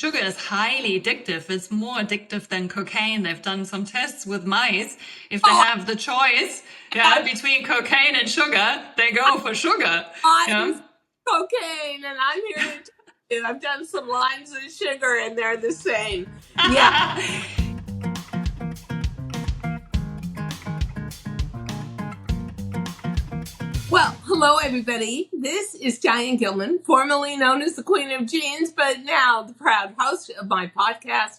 sugar is highly addictive. It's more addictive than cocaine. They've done some tests with mice. If they have the choice, between cocaine and sugar, they go for sugar. I'm cocaine, and I'm here to tell you, I've done some lines of sugar, and they're the same. Yeah. Well, hello everybody. This is Diane Gilman, formerly known as the Queen of Jeans, but now the proud host of my podcast,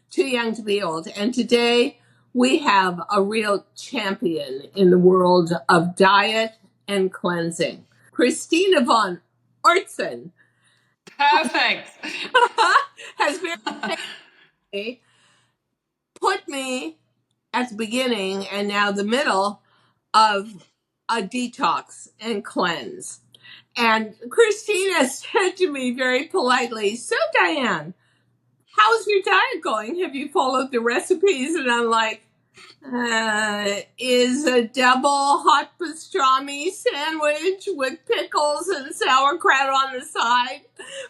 Too Young to Be Old. And today we have a real champion in the world of diet and cleansing, Kristina Von Oertzen. Perfect. Has very put me at the beginning and now the middle of a detox and cleanse. And Kristina said to me very politely, "So Diane, how's your diet going? Have you followed the recipes?" And I'm like, is a double hot pastrami sandwich with pickles and sauerkraut on the side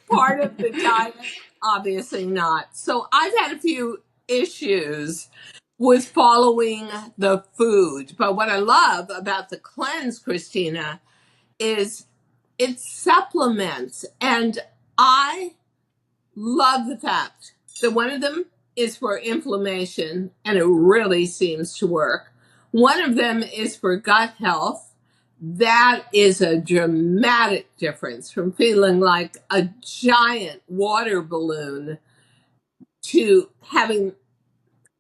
part of the diet? Obviously not. So I've had a few issues with following the food. But what I love about the cleanse, Kristina, is it supplements. And I love the fact that one of them is for inflammation, and it really seems to work. One of them is for gut health. That is a dramatic difference from feeling like a giant water balloon to having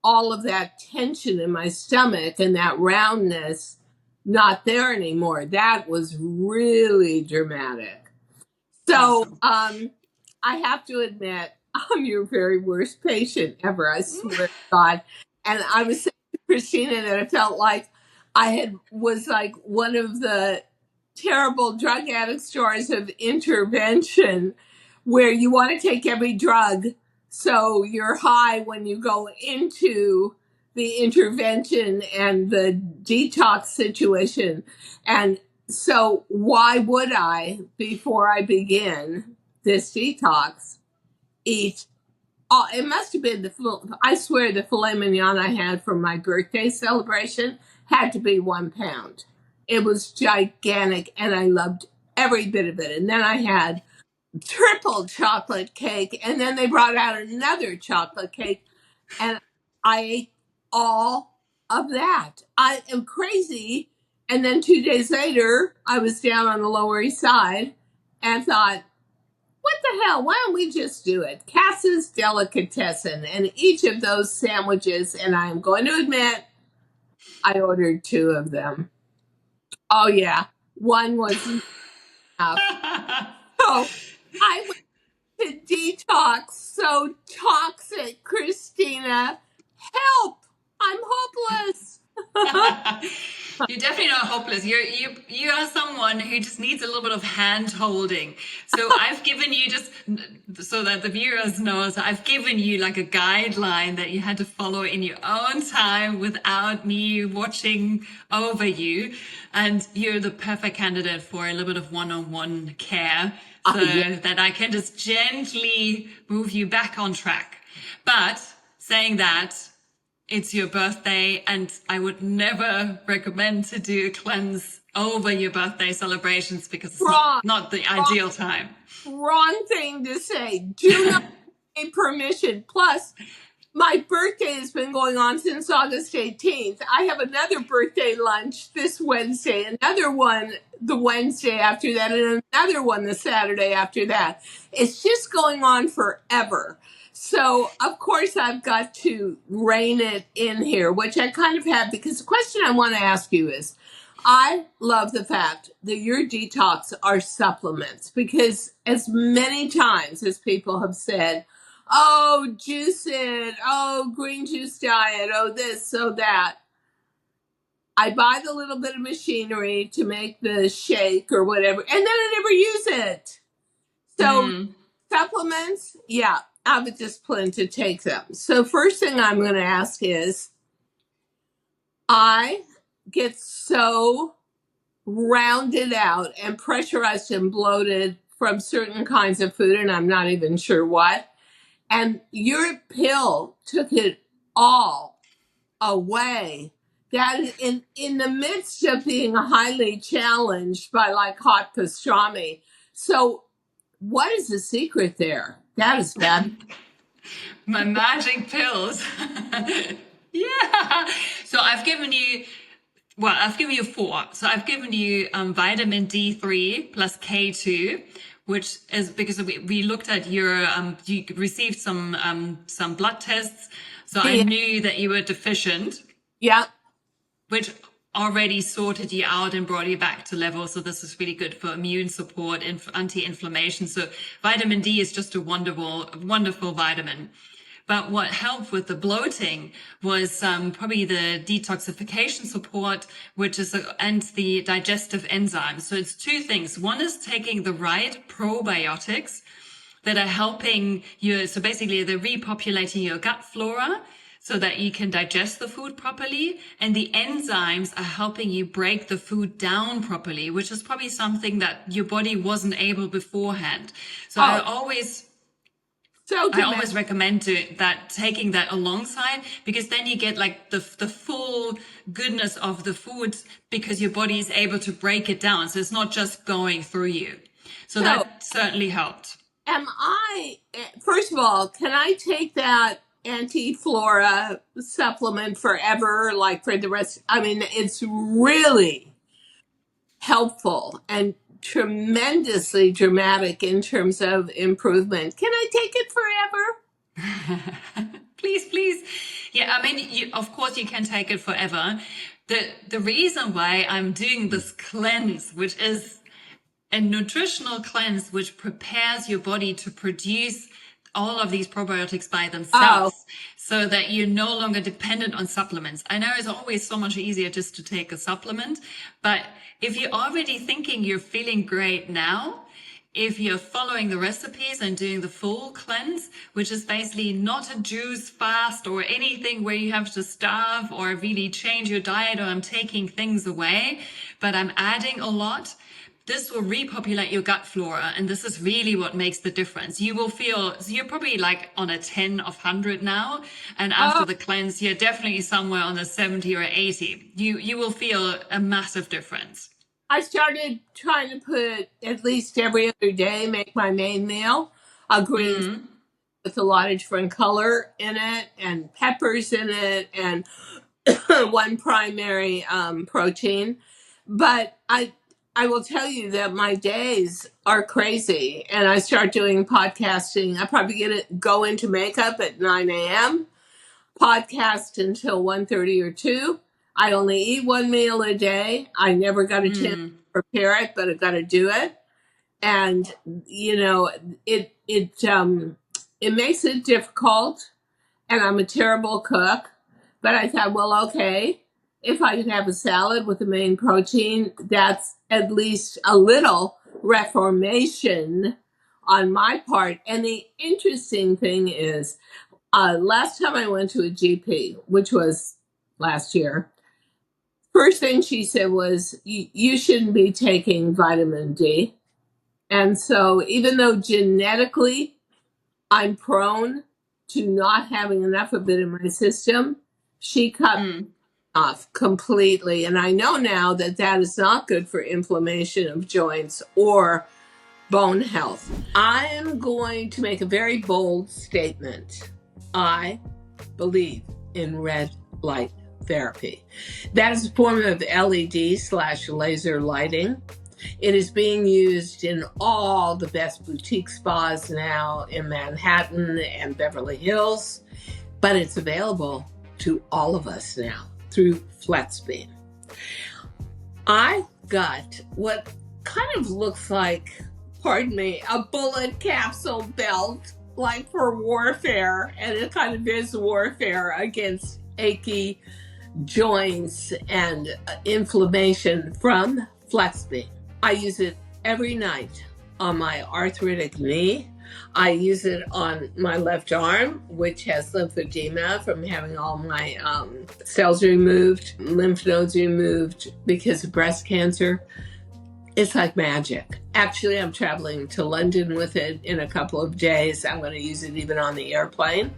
all of that tension in my stomach and that roundness not there anymore. That was really dramatic. So I have to admit, I'm your very worst patient ever. I swear to God. And I was saying to Kristina that I felt like was like one of the terrible drug addict stories of intervention where you want to take every drug so you're high when you go into the intervention and the detox situation. And so why would I, before I begin this detox, eat? Oh, it must have been I swear the filet mignon I had for my birthday celebration had to be 1 pound. It was gigantic, and I loved every bit of it. And then I had triple chocolate cake, and then they brought out another chocolate cake, and I ate all of that. I am crazy. And then 2 days later, I was down on the Lower East Side and thought, what the hell? Why don't we just do it? Cass's Delicatessen, and each of those sandwiches, and I am going to admit, I ordered 2 of them. Oh yeah, one was enough. So I went to detox. So toxic, Kristina. Help! I'm hopeless. You're definitely not hopeless. You are someone who just needs a little bit of hand holding. So I've given you, just so that the viewers know, so I've given you like a guideline that you had to follow in your own time without me watching over you. And you're the perfect candidate for a little bit of one-on-one care, so that I can just gently move you back on track. But saying that, it's your birthday, and I would never recommend to do a cleanse over your birthday celebrations because it's not the ideal time. Wrong thing to say. Do not take permission. Plus, my birthday has been going on since August 18th. I have another birthday lunch this Wednesday, another one the Wednesday after that, and another one the Saturday after that. It's just going on forever. So, of course, I've got to rein it in here, which I kind of have, because the question I want to ask you is, I love the fact that your detox are supplements, because as many times as people have said, oh, juice it, oh, green juice diet, oh, this, oh, that. I buy the little bit of machinery to make the shake or whatever, and then I never use it. So supplements, yeah, I have a discipline to take them. So first thing I'm going to ask is, I get so rounded out and pressurized and bloated from certain kinds of food, and I'm not even sure what. And your pill took it all away. That in the midst of being highly challenged by like hot pastrami. So what is the secret there? That is bad. My magic pills. Yeah. So I've given you, well, I've given you four. So I've given you vitamin D3 plus K2, which is because we looked at your, you received some blood tests. So I Yeah. knew that you were deficient, Yeah. which already sorted you out and brought you back to level. So this is really good for immune support and anti-inflammation. So vitamin D is just a wonderful, wonderful vitamin. But what helped with the bloating was probably the detoxification support, which is and the digestive enzymes. So it's two things. One is taking the right probiotics that are helping you. So basically, they're repopulating your gut flora so that you can digest the food properly. And the enzymes are helping you break the food down properly, which is probably something that your body wasn't able beforehand. So I always recommend taking that alongside, because then you get like the full goodness of the food, because your body is able to break it down. So it's not just going through you. So that certainly helped. First of all, can I take that anti-flora supplement forever, like for the rest? I mean, it's really helpful and tremendously dramatic in terms of improvement. Can I take it forever? Please. Yeah, I mean, of course you can take it forever. The reason why I'm doing this cleanse, which is a nutritional cleanse, which prepares your body to produce all of these probiotics by themselves, so that you're no longer dependent on supplements. I know it's always so much easier just to take a supplement, but if you're already thinking you're feeling great now, if you're following the recipes and doing the full cleanse, which is basically not a juice fast or anything where you have to starve or really change your diet, or I'm taking things away, but I'm adding a lot, this will repopulate your gut flora. And this is really what makes the difference. You will feel, so you're probably like on a 10 of 100 now. And after the cleanse, you're definitely somewhere on the 70 or 80. You will feel a massive difference. I started trying to put at least every other day, make my main meal a green with a lot of different color in it and peppers in it and one primary protein. But I will tell you that my days are crazy, and I start doing podcasting. I probably go into makeup at 9 a.m., podcast until 1:30 or 2. I only eat one meal a day. I never got a chance to prepare it, but I got to do it. And, you know, it makes it difficult, and I'm a terrible cook. But I thought, well, okay, if I can have a salad with the main protein, that's at least a little reformation on my part. And the interesting thing is, last time I went to a GP, which was last year, first thing she said was, you shouldn't be taking vitamin D. And so even though genetically I'm prone to not having enough of it in my system, she cut off completely. And I know now that that is not good for inflammation of joints or bone health. I am going to make a very bold statement. I believe in red light therapy. That is a form of LED/laser lighting. It is being used in all the best boutique spas now in Manhattan and Beverly Hills, but it's available to all of us now through FlexBeam. I got what kind of looks like, pardon me, a bullet capsule belt, like for warfare, and it kind of is warfare against achy joints and inflammation from FlexBeam. I use it every night on my arthritic knee. I use it on my left arm, which has lymphedema from having all my cells removed, lymph nodes removed because of breast cancer. It's like magic. Actually, I'm traveling to London with it in a couple of days. I'm going to use it even on the airplane.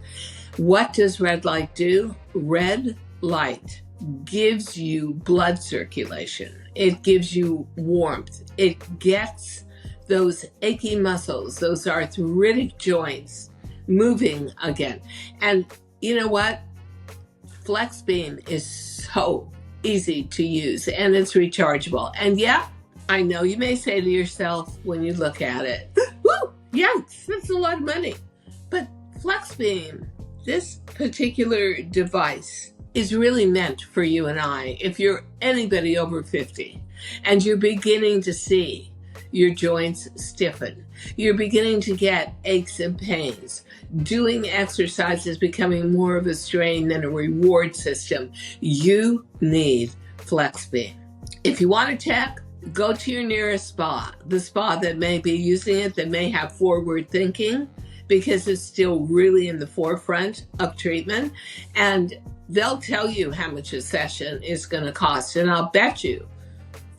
What does red light do? Red light gives you blood circulation. It gives you warmth. It gets those achy muscles, those arthritic joints moving again. And you know what? Flex Beam is so easy to use and it's rechargeable. And yeah, I know you may say to yourself when you look at it, whoo, yikes, that's a lot of money. But Flex Beam, this particular device, is really meant for you and I. If you're anybody over 50 and you're beginning to see your joints stiffen, you're beginning to get aches and pains, doing exercise is becoming more of a strain than a reward system, you need Flex Beam. If you want to check, go to your nearest spa, the spa that may be using it, that may have forward thinking, because it's still really in the forefront of treatment. And they'll tell you how much a session is going to cost. And I'll bet you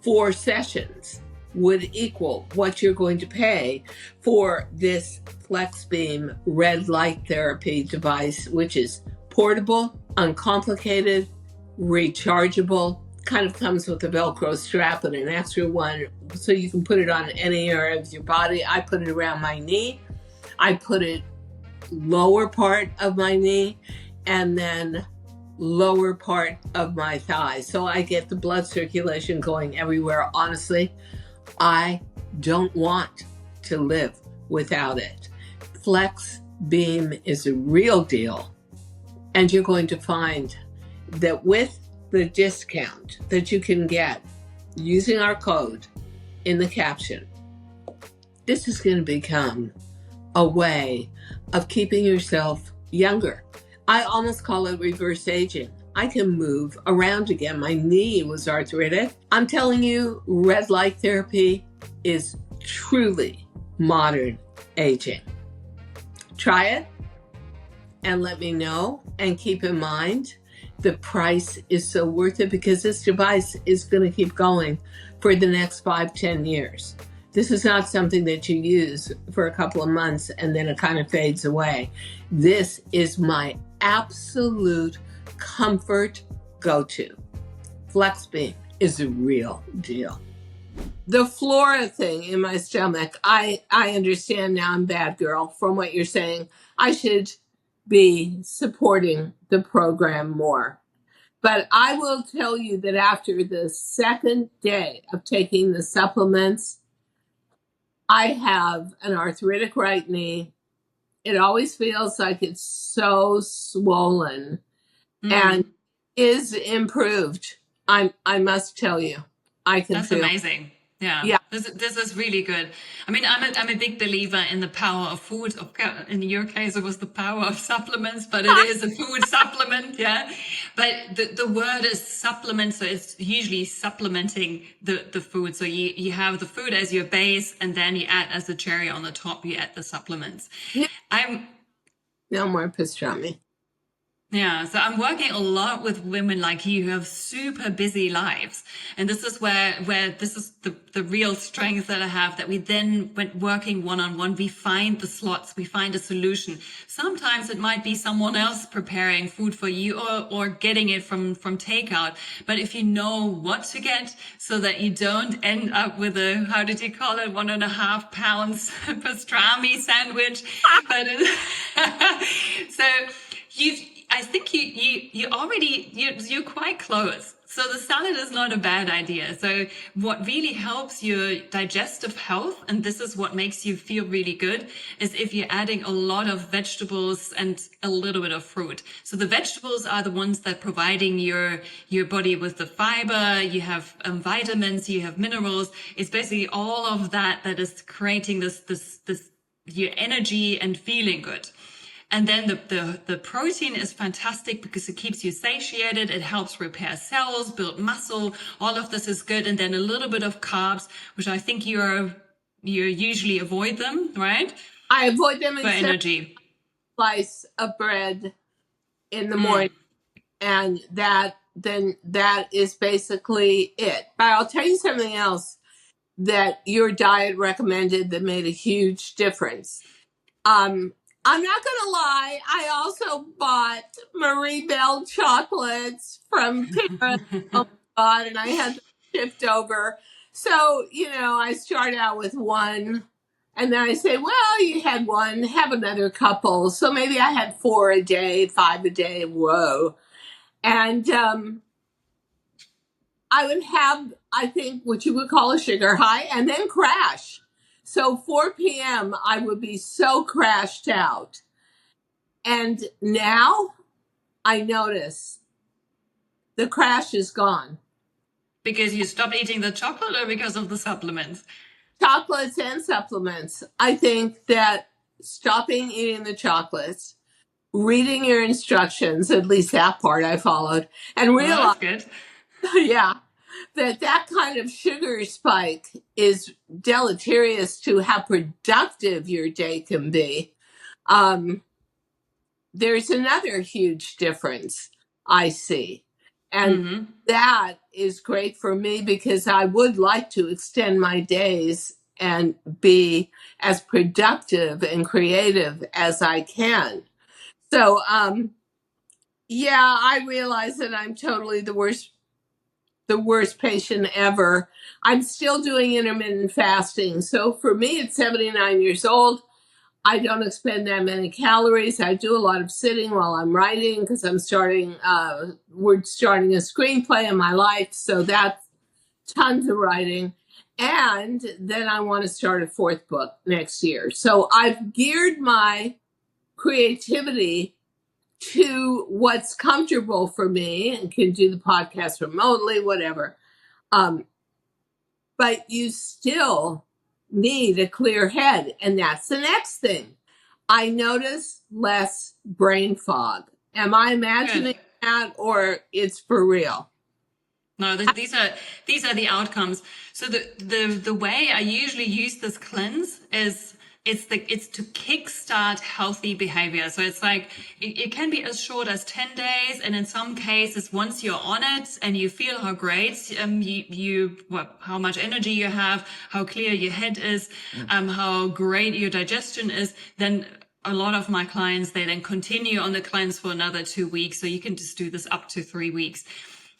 4 sessions would equal what you're going to pay for this Flex Beam red light therapy device, which is portable, uncomplicated, rechargeable, kind of comes with a Velcro strap and an extra one so you can put it on any area of your body. I put it around my knee. I put it lower part of my knee and then lower part of my thigh. So I get the blood circulation going everywhere. Honestly, I don't want to live without it. Flex Beam is a real deal. And you're going to find that with the discount that you can get using our code in the caption, this is going to become a way of keeping yourself younger. I almost call it reverse aging. I can move around again. My knee was arthritic. I'm telling you, red light therapy is truly modern aging. Try it and let me know. And keep in mind, the price is so worth it because this device is going to keep going for the next 5-10 years. This is not something that you use for a couple of months and then it kind of fades away. This is my absolute comfort go-to. Flex Beam is a real deal. The flora thing in my stomach, I understand now. I'm bad girl from what you're saying. I should be supporting the program more. But I will tell you that after the second day of taking the supplements, I have an arthritic right knee. It always feels like it's so swollen and is improved. I must tell you, I can That's feel. amazing. Yeah. Yeah. This is really good. I mean, I'm a big believer in the power of food. In your case, it was the power of supplements, but it is a food supplement. Yeah. But the word is supplement. So it's usually supplementing the food. So you have the food as your base and then you add as a cherry on the top, you add the supplements. No more pastrami. Yeah, so I'm working a lot with women like you who have super busy lives. And this is where this is the real strength that I have, that we then, when working one-on-one, we find the slots, we find a solution. Sometimes it might be someone else preparing food for you or getting it from takeout. But if you know what to get so that you don't end up with a, how did you call it, 1.5 pounds pastrami sandwich. But so I think you're quite close. So the salad is not a bad idea. So what really helps your digestive health, and this is what makes you feel really good, is if you're adding a lot of vegetables and a little bit of fruit. So the vegetables are the ones that providing your body with the fiber. You have vitamins, you have minerals. It's basically all of that is creating this your energy and feeling good. And then the protein is fantastic because it keeps you satiated. It helps repair cells, build muscle. All of this is good. And then a little bit of carbs, which I think you usually avoid them, right? I avoid them for energy. Slice of bread in the morning, and that is basically it. But I'll tell you something else that your diet recommended that made a huge difference. I'm not gonna lie, I also bought Marie Bell chocolates from Paris. Oh my God, and I had them shipped over. So, I start out with one, and then I say, well, you had one, have another couple. So maybe I had 4 a day, 5 a day. Whoa. And I would have, I think, what you would call a sugar high and then crash. So 4 p.m., I would be so crashed out. And now I notice the crash is gone. Because you stopped eating the chocolate or because of the supplements? Chocolates and supplements. I think that stopping eating the chocolates, reading your instructions, at least that part I followed, and Well, realize, that's good. yeah, that kind of sugar spike is deleterious to how productive your day can be. There's another huge difference I see. And Mm-hmm. that is great for me because I would like to extend my days and be as productive and creative as I can. So, yeah, I realize that I'm totally the worst patient ever. I'm still doing intermittent fasting. So for me at 79 years old, I don't expend that many calories. I do a lot of sitting while I'm writing because we're starting a screenplay in my life. So that's tons of writing. And then I want to start a 4th book next year. So I've geared my creativity to what's comfortable for me and can do the podcast remotely, whatever. But you still need a clear head. And that's the next thing. I notice less brain fog. Am I imagining Good. that or it's for real? No, these are the outcomes. So the way I usually use this cleanse is it's to kickstart healthy behavior. So it's like it can be as short as 10 days, and in some cases, once you're on it and you feel how great how much energy you have, how clear your head is, how great your digestion is, then a lot of my clients, they then continue on the cleanse for another 2 weeks. So you can just do this up to 3 weeks.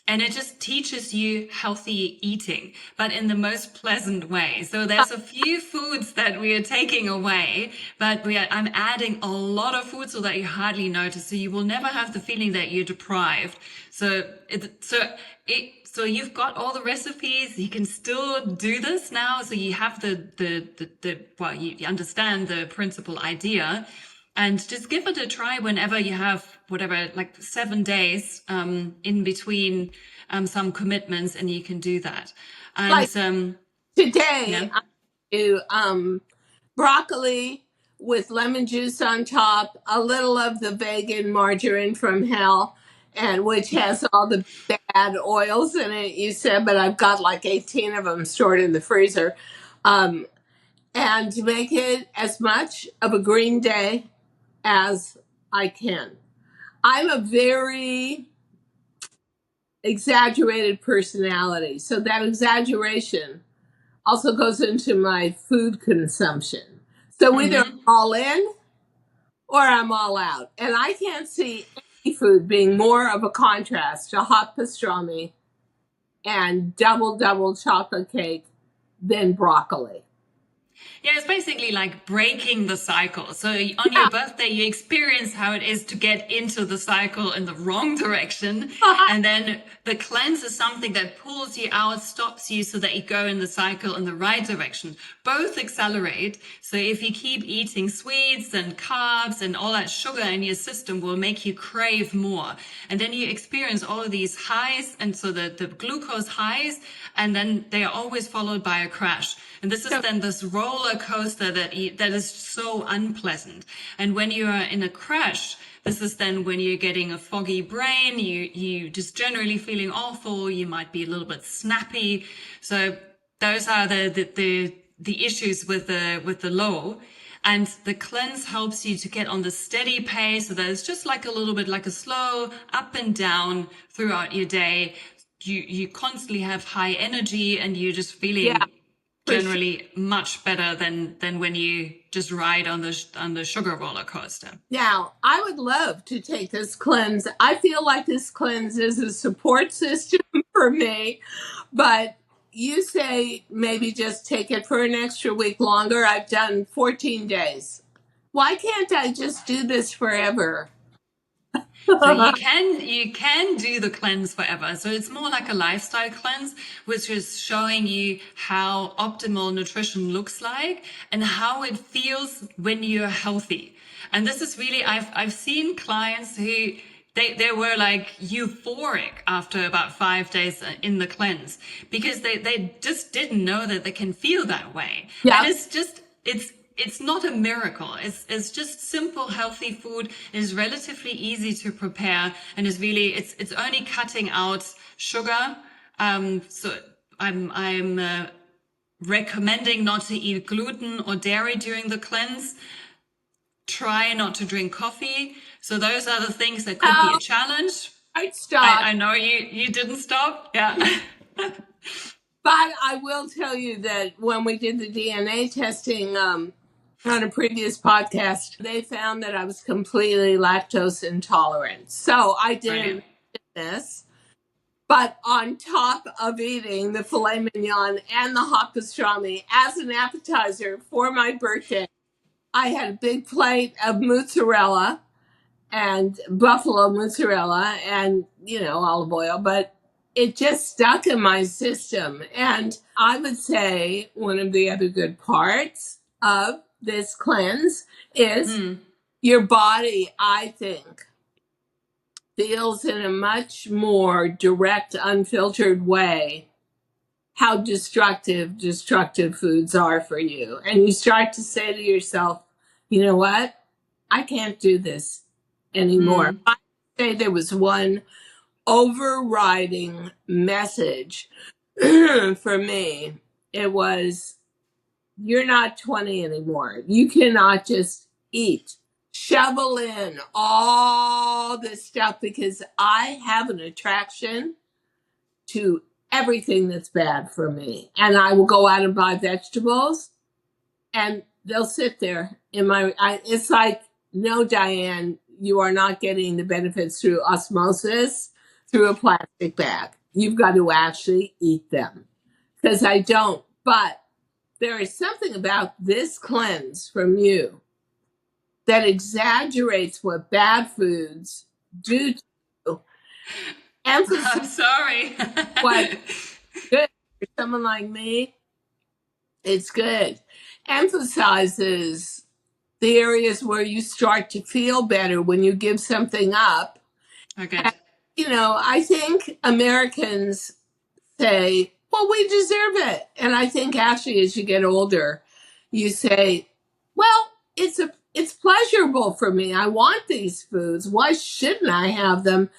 And it just teaches you healthy eating, but in the most pleasant way. So there's a few foods that we are taking away, but I'm adding a lot of food so that you hardly notice. So you will never have the feeling that you're deprived. So you've got all the recipes. You can still do this now. So you have you understand the principal idea. And just give it a try whenever you have whatever, like 7 days in between some commitments, and you can do that. And Like today, yeah, I do broccoli with lemon juice on top, a little of the vegan margarine from hell, and which has all the bad oils in it, you said, but I've got like 18 of them stored in the freezer. And to make it as much of a green day as I can. I'm a very exaggerated personality. So that exaggeration also goes into my food consumption. So either I'm mm-hmm. all in or I'm all out. And I can't see any food being more of a contrast to hot pastrami and double chocolate cake than broccoli. Yeah, it's basically like breaking the cycle. So on your Yeah. birthday, you experience how it is to get into the cycle in the wrong direction. And then the cleanse is something that pulls you out, stops you so that you go in the cycle in the right direction. Both accelerate. So if you keep eating sweets and carbs and all that sugar in your system will make you crave more. And then you experience all of these highs. And so the glucose highs, and then they are always followed by a crash. And this is then this roller coaster that is so unpleasant. And when you are in a crash, this is then when you're getting a foggy brain, you just generally feeling awful. You might be a little bit snappy. So those are the issues with the low. And the cleanse helps you to get on the steady pace. So there's just like a little bit like a slow up and down throughout your day. You constantly have high energy and you're just Yeah. feeling For sure. generally much better than when you just ride on the sugar roller coaster. Now, I would love to take this cleanse. I feel like this cleanse is a support system for me, but you say maybe just take it for an extra week longer. I've done 14 days. Why can't I just do this forever? So you can do the cleanse forever. So it's more like a lifestyle cleanse, which is showing you how optimal nutrition looks like and how it feels when you're healthy. And this is really, I've seen clients who they were like euphoric after about 5 days in the cleanse because they just didn't know that they can feel that way. Yeah. And it's not a miracle. It's just simple, healthy food. It is relatively easy to prepare, and it's only cutting out sugar. So I'm recommending not to eat gluten or dairy during the cleanse. Try not to drink coffee. So those are the things that could be a challenge. I'd stop. I know you didn't stop. Yeah. But I will tell you that when we did the DNA testing on a previous podcast, they found that I was completely lactose intolerant. So I didn't do this. But on top of eating the filet mignon and the hot pastrami as an appetizer for my birthday, I had a big plate of mozzarella and buffalo mozzarella and, olive oil, but it just stuck in my system. And I would say one of the other good parts of this cleanse is your body, I think, feels in a much more direct, unfiltered way how destructive foods are for you. And you start to say to yourself, you know what? I can't do this anymore. I say there was one overriding message for me. It was, you're not 20 anymore. You cannot just eat, shovel in all this stuff, because I have an attraction to everything that's bad for me. And I will go out and buy vegetables and they'll sit there in it's like, no, Diane, you are not getting the benefits through osmosis, through a plastic bag. You've got to actually eat them, because I don't. But there is something about this cleanse from you that exaggerates what bad foods do to you. I'm sorry. What good for someone like me, it's good. Emphasizes the areas where you start to feel better when you give something up. Okay. And, I think Americans say, well, we deserve it. And I think actually as you get older, you say, well, it's pleasurable for me. I want these foods. Why shouldn't I have them?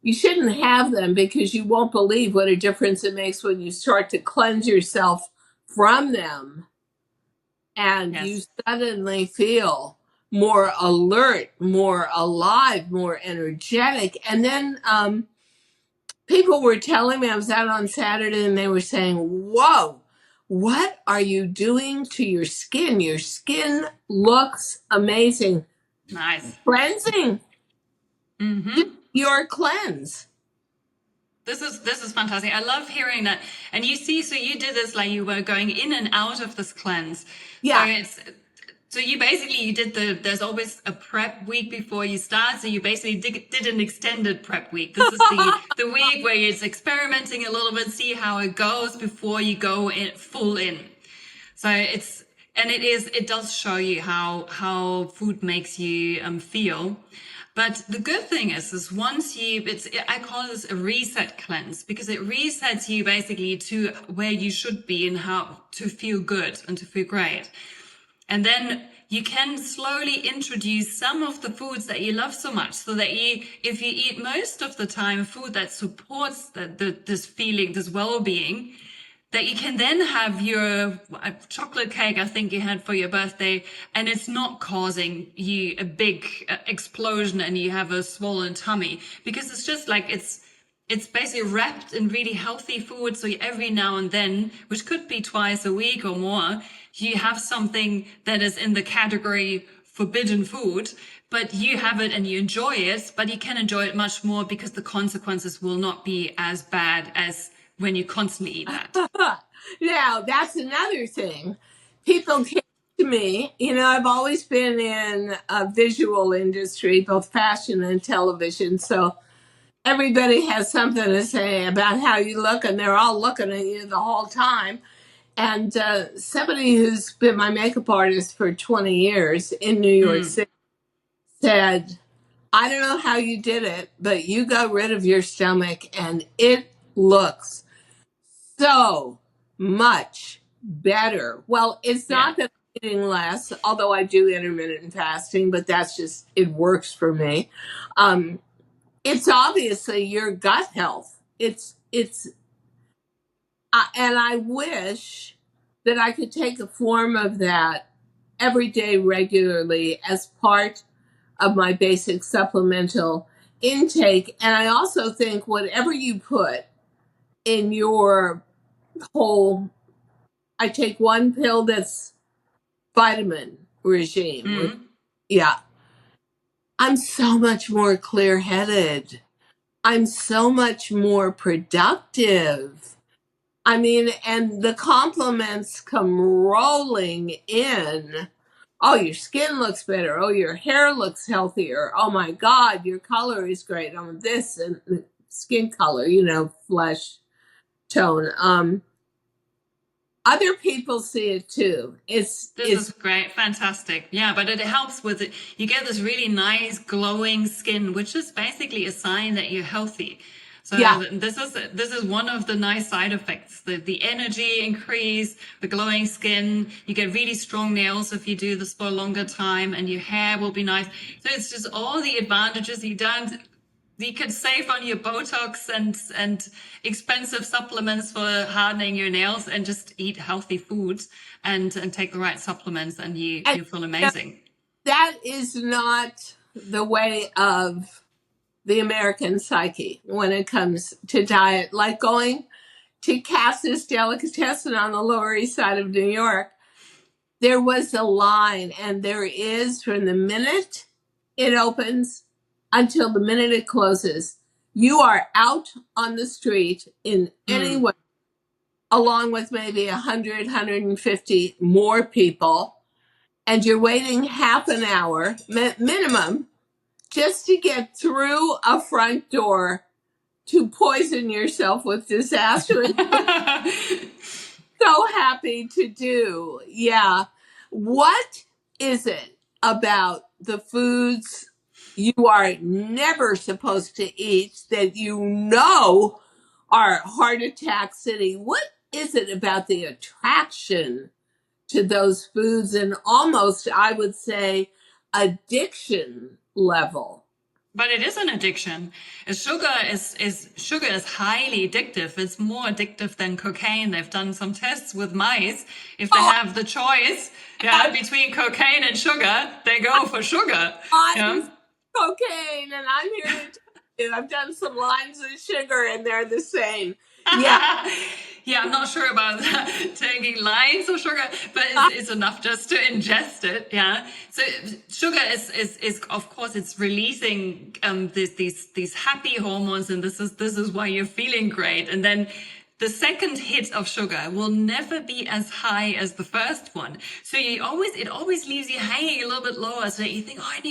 You shouldn't have them because you won't believe what a difference it makes when you start to cleanse yourself from them. And you suddenly feel more alert, more alive, more energetic. And then people were telling me, I was out on Saturday and they were saying, whoa, what are you doing to your skin? Your skin looks amazing. Nice. Cleansing. Your cleanse. This is fantastic. I love hearing that. And you see, so you did this like you were going in and out of this cleanse. Yeah. So you basically there's always a prep week before you start. So you basically did an extended prep week. This is the week where it's experimenting a little bit, see how it goes before you go in full in. So it does show you how food makes you feel. But the good thing is once I call this a reset cleanse, because it resets you basically to where you should be and how to feel good and to feel great. And then you can slowly introduce some of the foods that you love so much, so that if you eat most of the time food that supports this feeling, this well-being, that you can then have your chocolate cake, I think you had for your birthday, and it's not causing you a big explosion and you have a swollen tummy, because it's just like it's it's basically wrapped in really healthy food. So every now and then, which could be twice a week or more, you have something that is in the category forbidden food, but you have it and you enjoy it, but you can enjoy it much more because the consequences will not be as bad as when you constantly eat that. Now, that's another thing. People came to me, I've always been in a visual industry, both fashion and television. So everybody has something to say about how you look, and they're all looking at you the whole time. And somebody who's been my makeup artist for 20 years in New York City said, I don't know how you did it, but you got rid of your stomach and it looks so much better. Well, it's not that I'm eating less, although I do intermittent fasting, but that's just, it works for me. It's obviously your gut health. And I wish that I could take a form of that every day regularly as part of my basic supplemental intake. And I also think whatever you put in your whole, I take one pill that's vitamin regime. Yeah. I'm so much more clear headed. I'm so much more productive. I mean, and the compliments come rolling in. Oh, your skin looks better. Oh, your hair looks healthier. Oh my God, your color is great. Oh, this and skin color, flesh tone. Other people see it too. This is great, fantastic. Yeah, but it helps with it. You get this really nice glowing skin, which is basically a sign that you're healthy. So this is one of the nice side effects. The energy increase, the glowing skin. You get really strong nails if you do this for a longer time, and your hair will be nice. So it's just all the advantages you can save on your Botox and expensive supplements for hardening your nails, and just eat healthy foods and take the right supplements, and you feel amazing. That is not the way of the American psyche when it comes to diet. Like going to Cass's Delicatessen on the Lower East Side of New York, there was a line, and there is from the minute it opens until the minute it closes. You are out on the street in any way, along with maybe 100, 150 more people, and you're waiting half an hour minimum just to get through a front door to poison yourself with disaster. So happy to do. Yeah. What is it about the foods you are never supposed to eat that are heart attack city? What is it about the attraction to those foods, and almost, I would say, addiction level? But it is an addiction. Sugar is highly addictive. It's more addictive than cocaine. They've done some tests with mice. If they have the choice between cocaine and sugar, they go for sugar. Cocaine, and I'm here to tell you, I've done some lines of sugar, and they're the same. Yeah. Yeah, I'm not sure about that, taking lines of sugar, but it's enough just to ingest it. Yeah. So sugar is of course, it's releasing these happy hormones, and this is why you're feeling great. And then the second hit of sugar will never be as high as the first one. So it always leaves you hanging a little bit lower. So you think, oh, I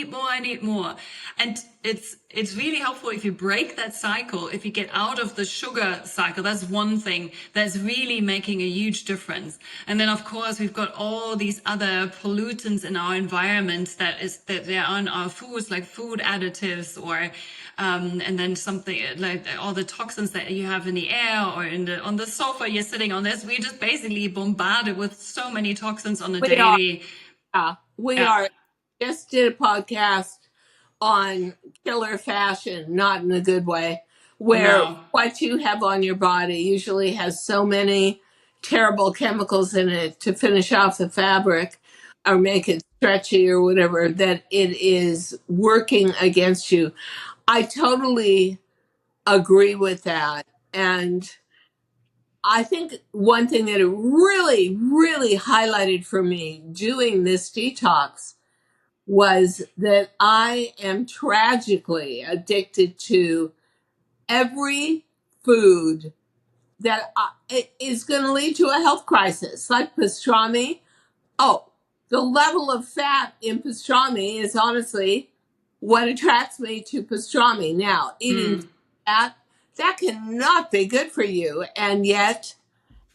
need more. And it's really helpful if you break that cycle, if you get out of the sugar cycle. That's one thing that's really making a huge difference. And then of course we've got all these other pollutants in our environment that they're on our foods, like food additives, or and then something like all the toxins that you have in the air or on the sofa you're sitting on. This, we're just basically bombarded with so many toxins on a daily. We are. Just did a podcast on killer fashion, not in a good way, where what you have on your body usually has so many terrible chemicals in it to finish off the fabric or make it stretchy or whatever, that it is working against you. I totally agree with that. And I think one thing that it really, really highlighted for me doing this detox was that I am tragically addicted to every food that is going to lead to a health crisis, like pastrami. Oh, the level of fat in pastrami is honestly what attracts me to pastrami. Now, eating Mm. that cannot be good for you. And yet,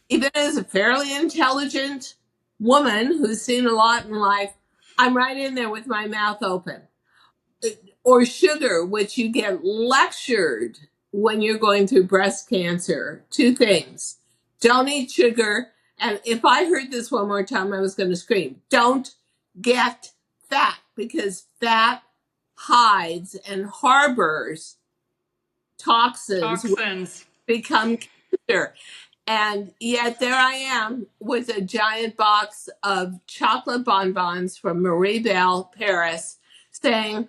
even as a fairly intelligent woman who's seen a lot in life, I'm right in there with my mouth open. Or sugar, which you get lectured when you're going through breast cancer. Two things. Don't eat sugar. And if I heard this one more time, I was going to scream. Don't get fat, because fat hides and harbors toxins which Toxins. become cancer. And yet there I am with a giant box of chocolate bonbons from Marie Belle, Paris, saying,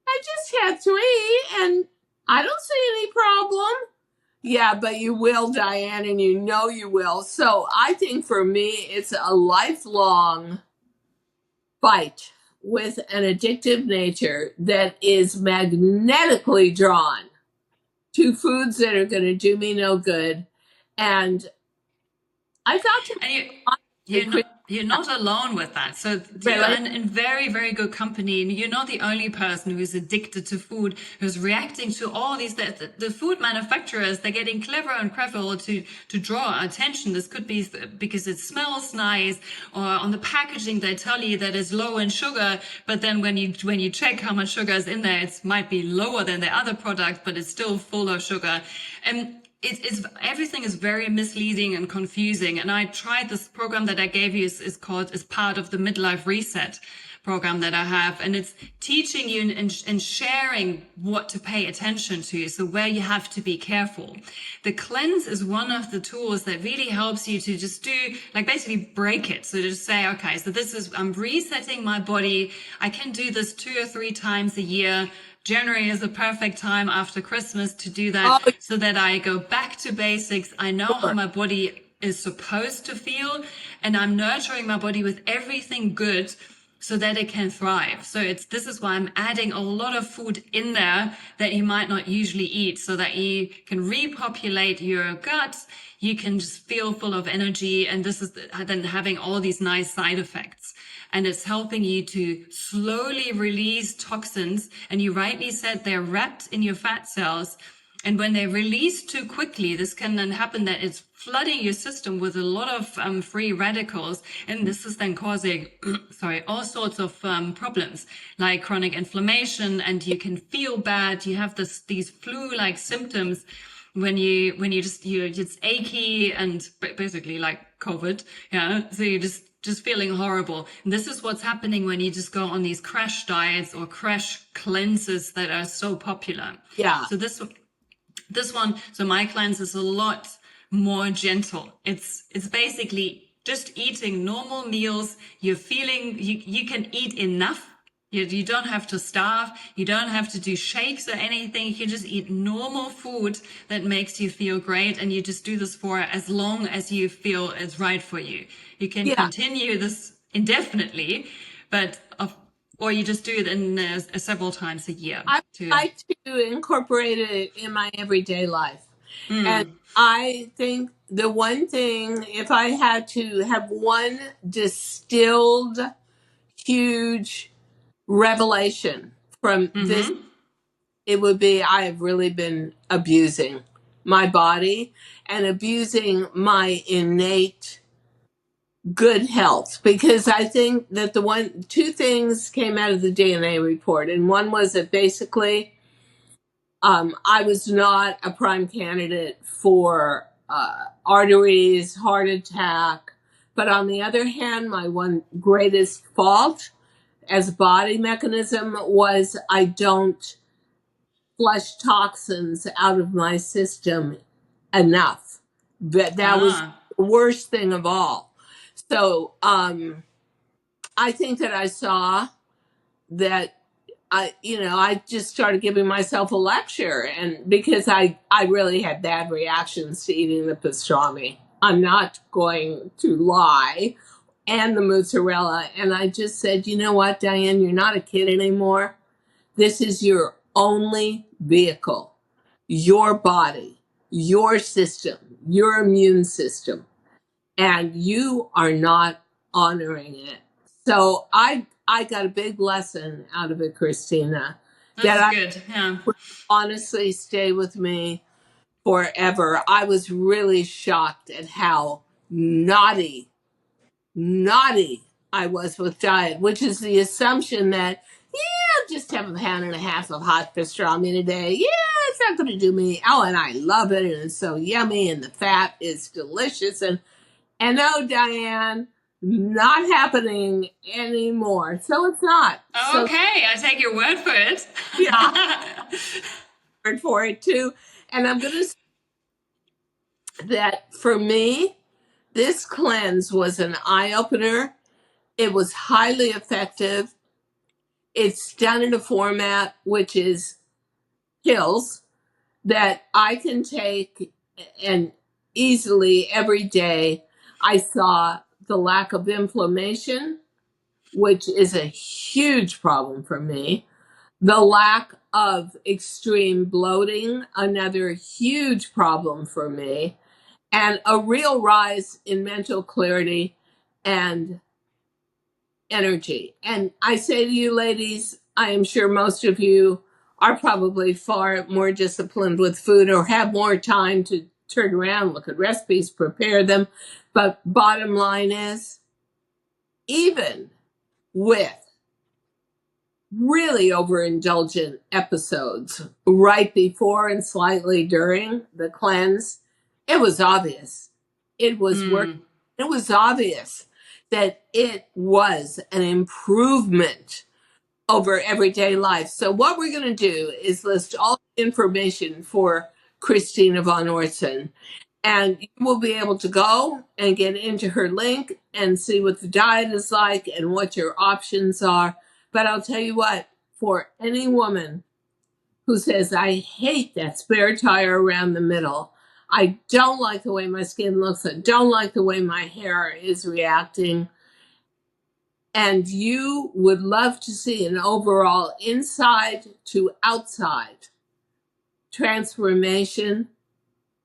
I just had 3 and I don't see any problem. Yeah, but you will, Diane, and you know you will. So I think for me, it's a lifelong fight with an addictive nature that is magnetically drawn to foods that are going to do me no good. And I thought to And myself, you're not alone with that. So you're really? in very, very good company, and you're not the only person who is addicted to food, who's reacting to all these. The food manufacturers, they're getting clever and clever to draw our attention. This could be because it smells nice, or on the packaging they tell you that it's low in sugar, but then when you check how much sugar is in there, it might be lower than the other product, but it's still full of sugar. And everything is very misleading and confusing. And I tried this program that I gave you is part of the midlife reset program that I have. And it's teaching you and sharing what to pay attention to. So where you have to be careful. The cleanse is one of the tools that really helps you to just do, like, basically break it. So just say, okay, so I'm resetting my body. I can do this 2 or 3 times a year. January is a perfect time after Christmas to do that, Oh, so that I go back to basics. I know how sure. my body is supposed to feel, and I'm nurturing my body with everything good so that it can thrive. So this is why I'm adding a lot of food in there that you might not usually eat, so that you can repopulate your gut. You can just feel full of energy, and this is then having all these nice side effects. And it's helping you to slowly release toxins. And you rightly said they're wrapped in your fat cells. And when they release too quickly, this can then happen that it's flooding your system with a lot of free radicals. And this is then causing, all sorts of problems like chronic inflammation. And you can feel bad. You have these flu-like symptoms when you're just achy and basically like COVID. Yeah. So you just feeling horrible. And this is what's happening when you just go on these crash diets or crash cleanses that are so popular. Yeah. So this one, so my cleanse is a lot more gentle. It's basically just eating normal meals. You're feeling, you can eat enough. You don't have to starve. You don't have to do shakes or anything. You can just eat normal food that makes you feel great. And you just do this for as long as you feel is right for you. You can Yeah. continue this indefinitely, or you just do it in several times a year. I like to incorporate it in my everyday life. And I think the one thing, if I had to have one distilled huge revelation from this, it would be I have really been abusing my body and abusing my innate good health, because I think that 2 things came out of the DNA report, and one was that basically I was not a prime candidate for arteries, heart attack. But on the other hand, my one greatest fault as a body mechanism was I don't flush toxins out of my system enough. But that was the worst thing of all. So I think that I saw that I just started giving myself a lecture, and because I really had bad reactions to eating the pastrami. I'm not going to lie, and the mozzarella. And I just said, you know what, Diane, you're not a kid anymore. This is your only vehicle, your body, your system, your immune system, and you are not honoring it. So I got a big lesson out of it, Kristina, This that is I good. Yeah. would honestly stay with me forever. I was really shocked at how naughty I was with diet, which is the assumption that, yeah, I'll just have a pound and a half of hot pastrami a day. Yeah, it's not going to do me. Oh, and I love it, and it's so yummy, and the fat is delicious. And no, Diane, not happening anymore. So it's not. So Okay, I take your word for it. yeah, word for it too. And I'm going to say that for me, this cleanse was an eye opener. It was highly effective. It's done in a format which is pills that I can take and easily every day. I saw the lack of inflammation, which is a huge problem for me. The lack of extreme bloating, another huge problem for me, and a real rise in mental clarity and energy. And I say to you, ladies, I am sure most of you are probably far more disciplined with food or have more time to turn around, look at recipes, prepare them. But bottom line is, even with really overindulgent episodes right before and slightly during the cleanse, it was obvious. It was work. It was obvious that it was an improvement over everyday life. So what we're going to do is list all the information for Kristina Von Oertzen. And you will be able to go and get into her link and see what the diet is like and what your options are. But I'll tell you what, for any woman who says, I hate that spare tire around the middle, I don't like the way my skin looks, I don't like the way my hair is reacting, and you would love to see an overall inside to outside transformation,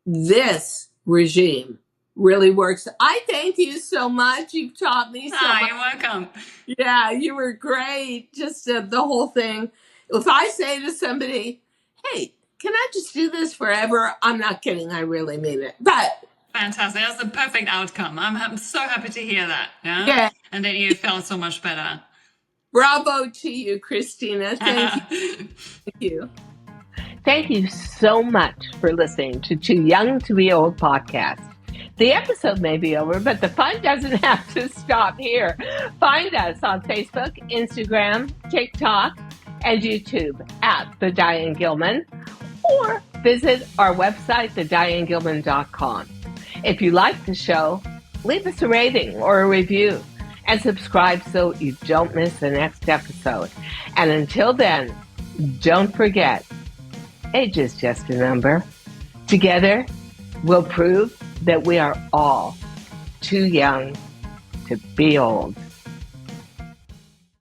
this regime really works. I thank you so much. You've taught me so much. You're welcome. Yeah, you were great. Just the whole thing. If I say to somebody, hey, can I just do this forever? I'm not kidding. I really mean it. But Fantastic. That's the perfect outcome. I'm so happy to hear that. Yeah. yeah, And that you felt so much better. bravo to you, Kristina. Thank you. Thank you. Thank you so much for listening to Too Young to Be Old podcast. The episode may be over, but the fun doesn't have to stop here. Find us on Facebook, Instagram, TikTok, and YouTube at The Diane Gilman, or visit our website, thedianegilman.com. If you like the show, leave us a rating or a review and subscribe so you don't miss the next episode. And until then, don't forget, age is just a number. Together, we'll prove that we are all too young to be old.